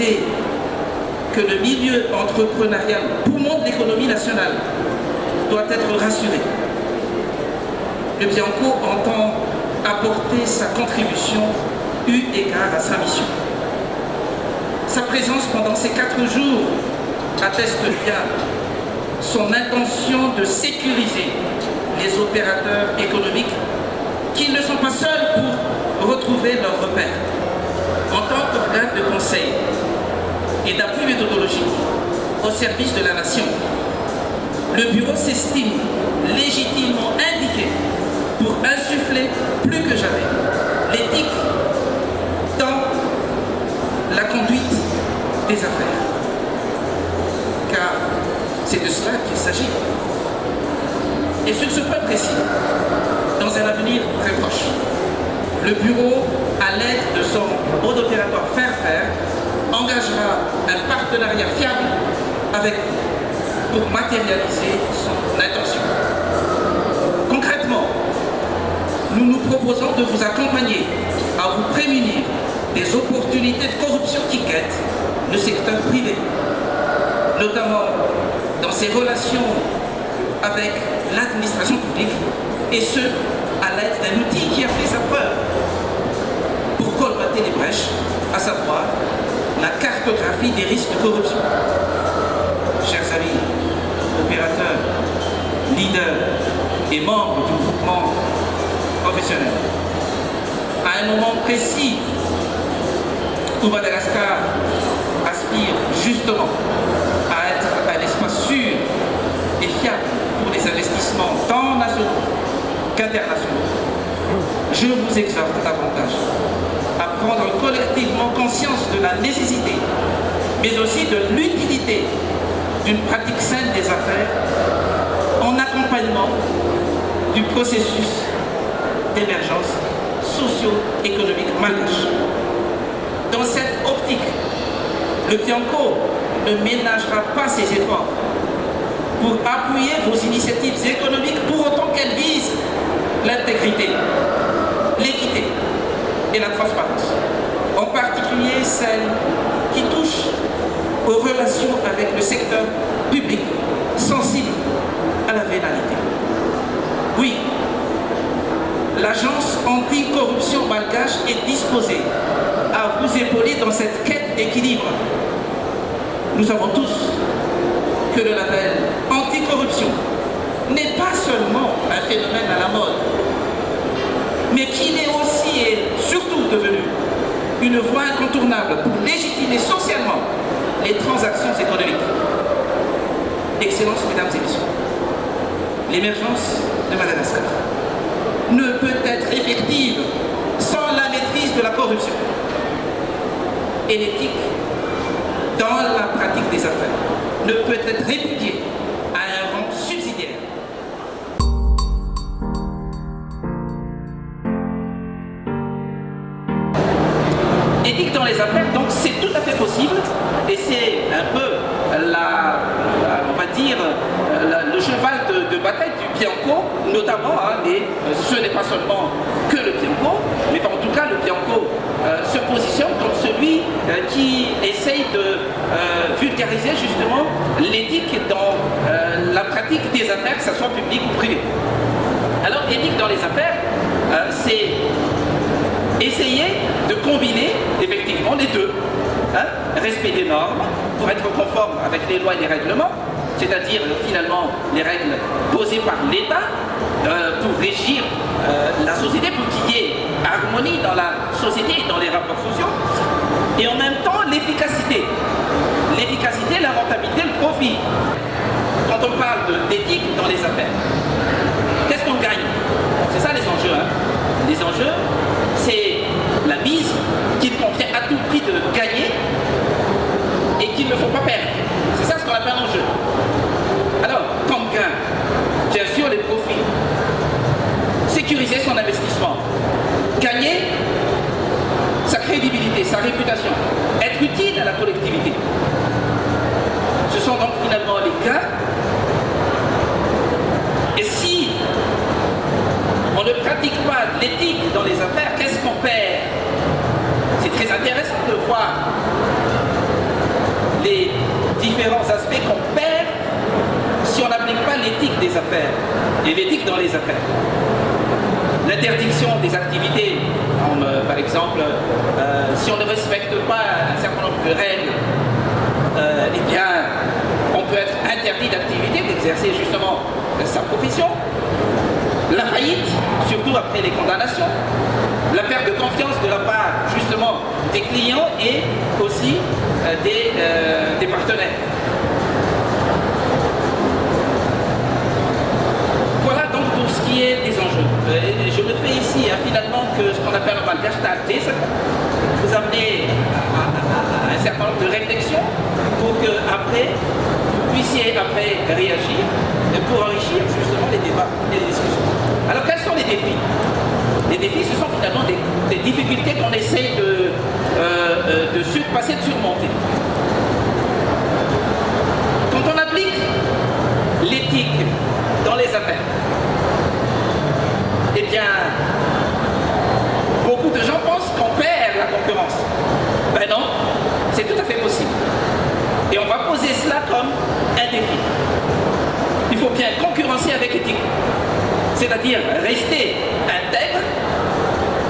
souhaiter que le milieu entrepreneurial, poumon de l'économie nationale, doit être rassuré. Le Bianco entend apporter sa contribution eu égard à sa mission. Sa présence pendant ces 4 jours atteste bien son intention de sécuriser les opérateurs économiques qui ne sont pas seuls pour retrouver leurs repères. En tant qu'organe de conseil et d'appui méthodologique au service de la nation, le bureau s'estime légitimement indiqué pour insuffler plus que jamais l'éthique dans la conduite des affaires. Car c'est de cela qu'il s'agit. Et sur ce point précis, dans un avenir très proche, le bureau, à l'aide de son mode opératoire Faire, engagera un partenariat fiable avec vous pour matérialiser son intention. Concrètement, nous nous proposons de vous accompagner à vous prémunir des opportunités de corruption qui guettent le secteur privé, notamment dans ses relations avec l'administration publique, et ce, à l'aide d'un outil qui a fait sa preuve pour colmater les brèches, à savoir la cartographie des risques de corruption. Chers amis, opérateurs, leaders et membres du groupement professionnel, à un moment précis où Madagascar aspire justement à être un espace sûr et fiable pour les investissements tant nationaux qu'internationaux, je vous exhorte davantage à prendre collectivement conscience de la nécessité, mais aussi de l'utilité d'une pratique saine des affaires en accompagnement du processus d'émergence socio-économique malgache. Dans cette optique, le Bianco ne ménagera pas ses efforts pour appuyer vos initiatives économiques pour autant qu'elles visent l'intégrité, l'équité et la transparence, en particulier celles qui touchent aux relations avec le secteur public, sensible à la vénalité. Oui, l'agence anticorruption malgache est disposée à vous épauler dans cette quête d'équilibre. Nous savons tous que le label anticorruption n'est pas seulement un phénomène à la mode, mais qu'il est aussi et surtout devenu une voie incontournable pour légitimer socialement les transactions économiques. Excellences, mesdames et messieurs, l'émergence de Madagascar ne peut être effective sans la maîtrise de la corruption et l'éthique dans la pratique des affaires ne peut être répudiée à un rang subsidiaire. Éthique dans les affaires, donc c'est tout à fait possible et c'est un peu on va dire, le cheval de bataille du Bianco, notamment, et ce n'est pas seulement que le Bianco, mais en tout cas le Bianco se positionne comme celui qui essaye de vulgariser justement l'éthique dans la pratique des affaires, que ce soit public ou privé. Alors, éthique dans les affaires, c'est essayer de combiner effectivement les deux. Respect des normes pour être conforme avec les lois et les règlements, c'est-à-dire finalement les règles posées par l'État pour régir la société, pour qu'il y ait harmonie dans la société et dans les rapports sociaux, et en même temps l'efficacité, la rentabilité, le profit. Quand on parle d'éthique dans les affaires, qu'est-ce qu'on gagne? C'est ça les enjeux. Les enjeux, c'est la mise qu'il convient à tout prix de gagner et qu'il ne faut pas perdre. C'est ça ce qu'on appelle l'enjeu. Alors, comme gain, bien sûr les profits, sécuriser son investissement, gagner sa crédibilité, sa réputation, être utile à la collectivité. Ce sont donc finalement les gains. Et si on ne pratique pas l'éthique dans les affaires, qu'est-ce qu'on perd? C'est très intéressant de voir éthique dans les affaires. L'interdiction des activités, par exemple, si on ne respecte pas un certain nombre de règles, eh bien, on peut être interdit d'activité, d'exercer justement sa profession. La faillite, surtout après les condamnations, la perte de confiance de la part justement des clients et aussi des partenaires. Voilà donc pour ce qui est des enjeux. Je me fais ici finalement que ce qu'on appelle en malgache vous amener à un certain nombre de réflexions pour que après vous puissiez après réagir et pour enrichir justement les débats et les discussions. Alors quels sont les défis? Les défis, ce sont finalement des difficultés qu'on essaie de surpasser, de surmonter. Quand on applique l'éthique dans les affaires, eh bien, beaucoup de gens pensent qu'on perd la concurrence. Ben non, c'est tout à fait possible. Et on va poser cela comme un défi. Il faut bien concurrencer avec éthique. C'est-à-dire rester intègre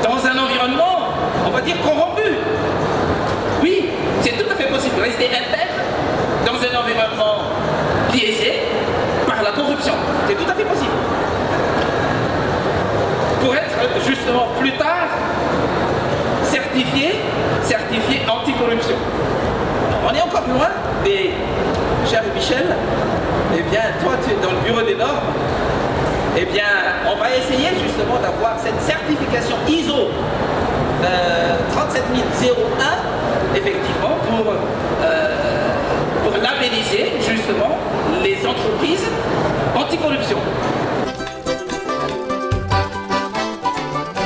dans un environnement, on va dire, corrompu. Oui, c'est tout à fait possible. Rester intègre dans un environnement biaisé par la corruption. C'est tout à fait possible. Pour être justement plus tard certifié anticorruption. On est encore loin, mais cher Michel, eh bien, toi tu es dans le bureau des normes, eh bien, on va essayer justement d'avoir cette certification ISO 37001, effectivement, pour labelliser justement les entreprises anticorruption.